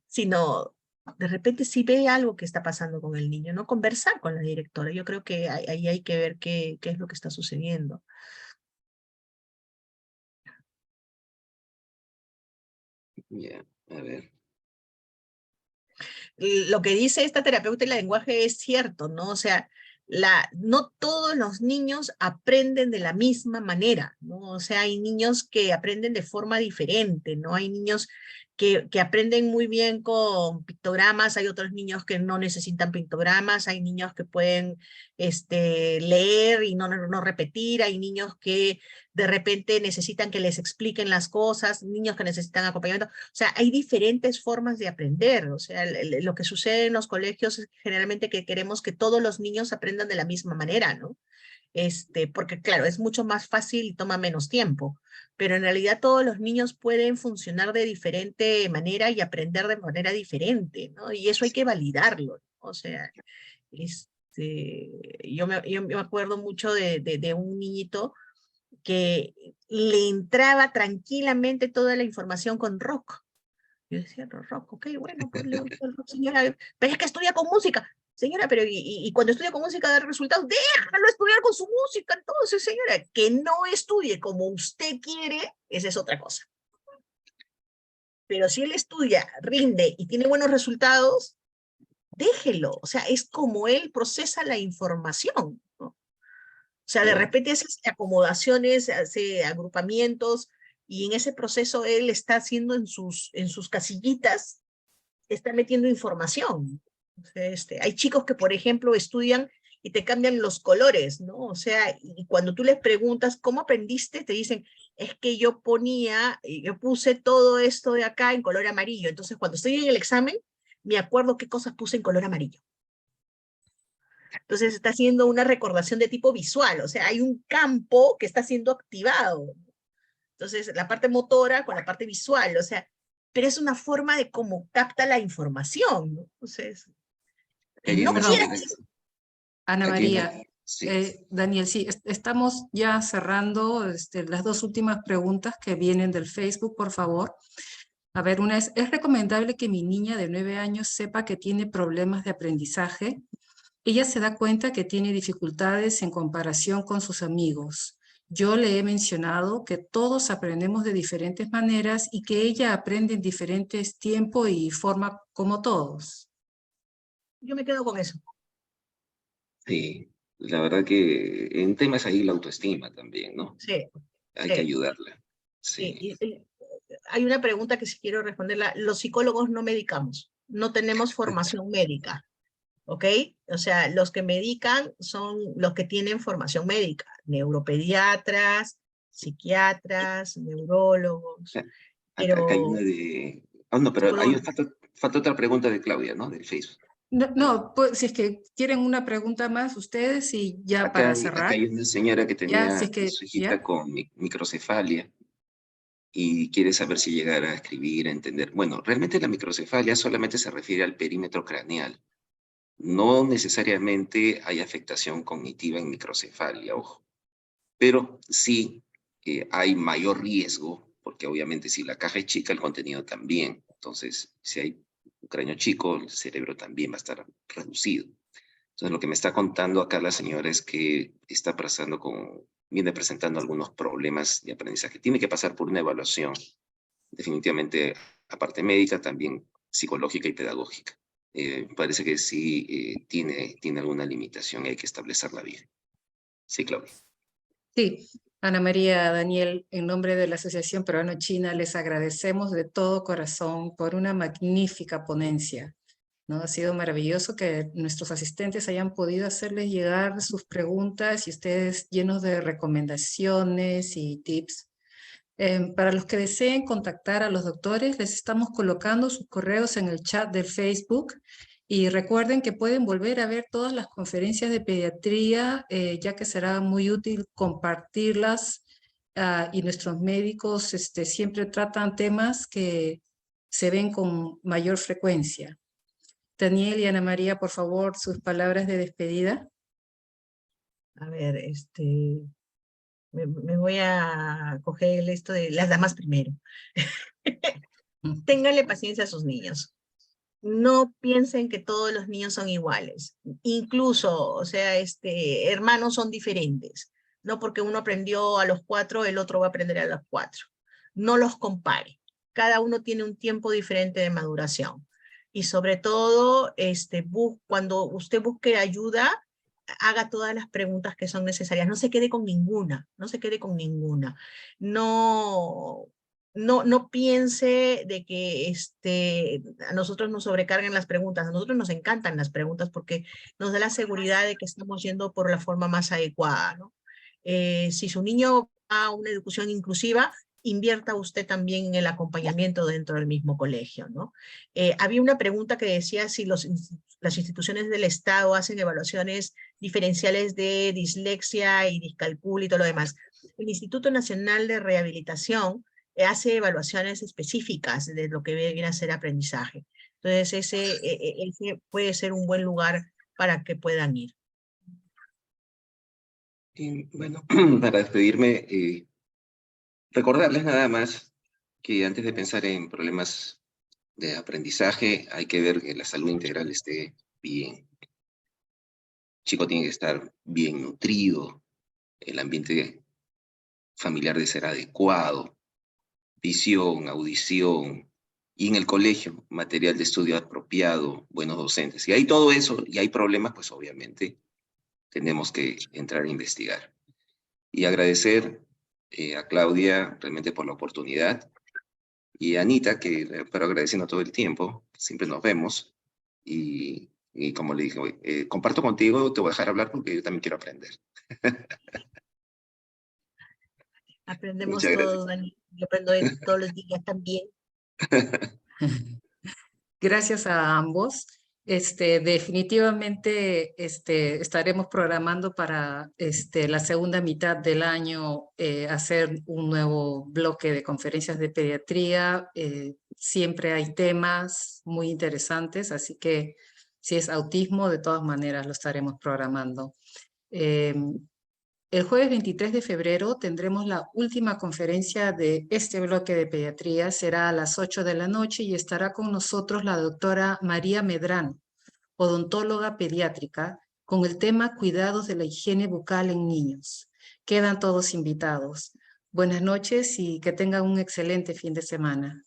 Sino de repente si ve algo que está pasando con el niño, ¿no? Conversar con la directora. Yo creo que ahí hay que ver qué es lo que está sucediendo. Ya, a ver. Lo que dice esta terapeuta del lenguaje es cierto, ¿no? O sea, no todos los niños aprenden de la misma manera, ¿no? O sea, hay niños que aprenden de forma diferente, ¿no? Hay niños que aprenden muy bien con pictogramas, hay otros niños que no necesitan pictogramas, hay niños que pueden leer y no repetir, hay niños que de repente necesitan que les expliquen las cosas, niños que necesitan acompañamiento, o sea, hay diferentes formas de aprender, o sea, lo que sucede en los colegios es generalmente que queremos que todos los niños aprendan de la misma manera, ¿no? Porque claro, es mucho más fácil y toma menos tiempo, pero en realidad todos los niños pueden funcionar de diferente manera y aprender de manera diferente, ¿no? Y eso hay que validarlo, ¿no? O sea, yo me acuerdo mucho de un niñito que le entraba tranquilamente toda la información con rock. Yo decía, rock, ok, bueno, pues le gusta el rock, señora, pero es que estudia con música. Señora, pero y cuando estudia con música da resultados, déjalo estudiar con su música. Entonces, señora, que no estudie como usted quiere, esa es otra cosa. Pero si él estudia, rinde y tiene buenos resultados, déjelo. O sea, es como él procesa la información, ¿no? O sea, de repente hace acomodaciones, hace agrupamientos, y en ese proceso él está haciendo en sus casillitas, está metiendo información. O sea, hay chicos que, por ejemplo, estudian y te cambian los colores, ¿no? O sea, y cuando tú les preguntas, ¿cómo aprendiste? Te dicen, es que yo puse todo esto de acá en color amarillo. Entonces, cuando estoy en el examen, me acuerdo qué cosas puse en color amarillo. Entonces, está haciendo una recordación de tipo visual, o sea, hay un campo que está siendo activado. Entonces, la parte motora con la parte visual, o sea, pero es una forma de cómo capta la información, ¿no? Entonces, no Perdón, quieras. Ana María, Sí. Daniel, sí, estamos ya cerrando las dos últimas preguntas que vienen del Facebook, por favor. A ver, una ¿es recomendable que mi niña de 9 años sepa que tiene problemas de aprendizaje? Ella se da cuenta que tiene dificultades en comparación con sus amigos. Yo le he mencionado que todos aprendemos de diferentes maneras y que ella aprende en diferentes tiempos y forma como todos. Yo me quedo con eso. Sí, la verdad que en temas ahí la autoestima también, ¿no? Sí, Hay que sí. ayudarla. Sí. Sí. Hay una pregunta que sí quiero responderla. Los psicólogos no medicamos, no tenemos formación médica, ¿ok? O sea, los que medican son los que tienen formación médica, neuropediatras, psiquiatras, neurólogos, Acá hay una pero de... Ah, no, pero psicólogos. falta otra pregunta de Claudia, ¿no? Del Facebook. No, no, pues, si es que quieren una pregunta más ustedes y ya para Acá cerrar, hay una señora que ya, si tenía es a que, su hijita ya. con microcefalia y quiere saber si llegará a escribir, a entender. Bueno, realmente la microcefalia solamente se refiere al perímetro craneal. No necesariamente hay afectación cognitiva en microcefalia, ojo. Pero sí hay mayor riesgo, porque obviamente si la caja es chica, el contenido también. Entonces, si hay un cráneo chico, el cerebro también va a estar reducido. Entonces, lo que me está contando acá la señora es que viene presentando algunos problemas de aprendizaje. Tiene que pasar por una evaluación, definitivamente, aparte médica, también psicológica y pedagógica. Parece que sí tiene alguna limitación y hay que establecerla bien. Sí, Claudia. Sí, Ana María, Daniel, en nombre de la Asociación Peruano-China, les agradecemos de todo corazón por una magnífica ponencia, ¿no? Ha sido maravilloso que nuestros asistentes hayan podido hacerles llegar sus preguntas y ustedes llenos de recomendaciones y tips. Para los que deseen contactar a los doctores, les estamos colocando sus correos en el chat del Facebook y recuerden que pueden volver a ver todas las conferencias de pediatría, ya que será muy útil compartirlas y nuestros médicos siempre tratan temas que se ven con mayor frecuencia. Daniel y Ana María, por favor, sus palabras de despedida. A ver, me voy a coger esto de las damas primero. Ténganle paciencia a sus niños. No piensen que todos los niños son iguales. Incluso, o sea, hermanos son diferentes. No porque uno aprendió a los 4, el otro va a aprender a los 4. No los compare. Cada uno tiene un tiempo diferente de maduración. Y sobre todo, cuando usted busque ayuda, haga todas las preguntas que son necesarias. No se quede con ninguna, no se quede con ninguna. No, no piense de que a nosotros nos sobrecarguen las preguntas. A nosotros nos encantan las preguntas porque nos da la seguridad de que estamos yendo por la forma más adecuada, ¿no? Si su niño va a una educación inclusiva, invierta usted también en el acompañamiento dentro del mismo colegio, ¿no? Había una pregunta que decía si las instituciones del Estado hacen evaluaciones diferenciales de dislexia y discalculia y todo lo demás. El Instituto Nacional de Rehabilitación hace evaluaciones específicas de lo que viene a ser aprendizaje. Entonces, ese puede ser un buen lugar para que puedan ir. Bueno, para despedirme, recordarles nada más que antes de pensar en problemas de aprendizaje, hay que ver que la salud integral esté bien. El chico tiene que estar bien nutrido, el ambiente familiar debe ser adecuado, visión, audición, y en el colegio, material de estudio apropiado, buenos docentes. Y hay todo eso, y hay problemas, pues obviamente tenemos que entrar a investigar. Y agradecer a Claudia realmente por la oportunidad, y a Anita, que pero agradeciendo todo el tiempo, siempre nos vemos, y como le dije, comparto contigo, te voy a dejar hablar porque yo también quiero aprender. Aprendemos Muchas gracias. todos, Dani. Yo aprendo todos los días también. Gracias a ambos. Definitivamente estaremos programando para la segunda mitad del año hacer un nuevo bloque de conferencias de pediatría. Siempre hay temas muy interesantes, así que si es autismo, de todas maneras lo estaremos programando. El jueves 23 de febrero tendremos la última conferencia de este bloque de pediatría. Será a las 8 de la noche y estará con nosotros la doctora María Medrano, odontóloga pediátrica, con el tema Cuidados de la higiene bucal en niños. Quedan todos invitados. Buenas noches y que tengan un excelente fin de semana.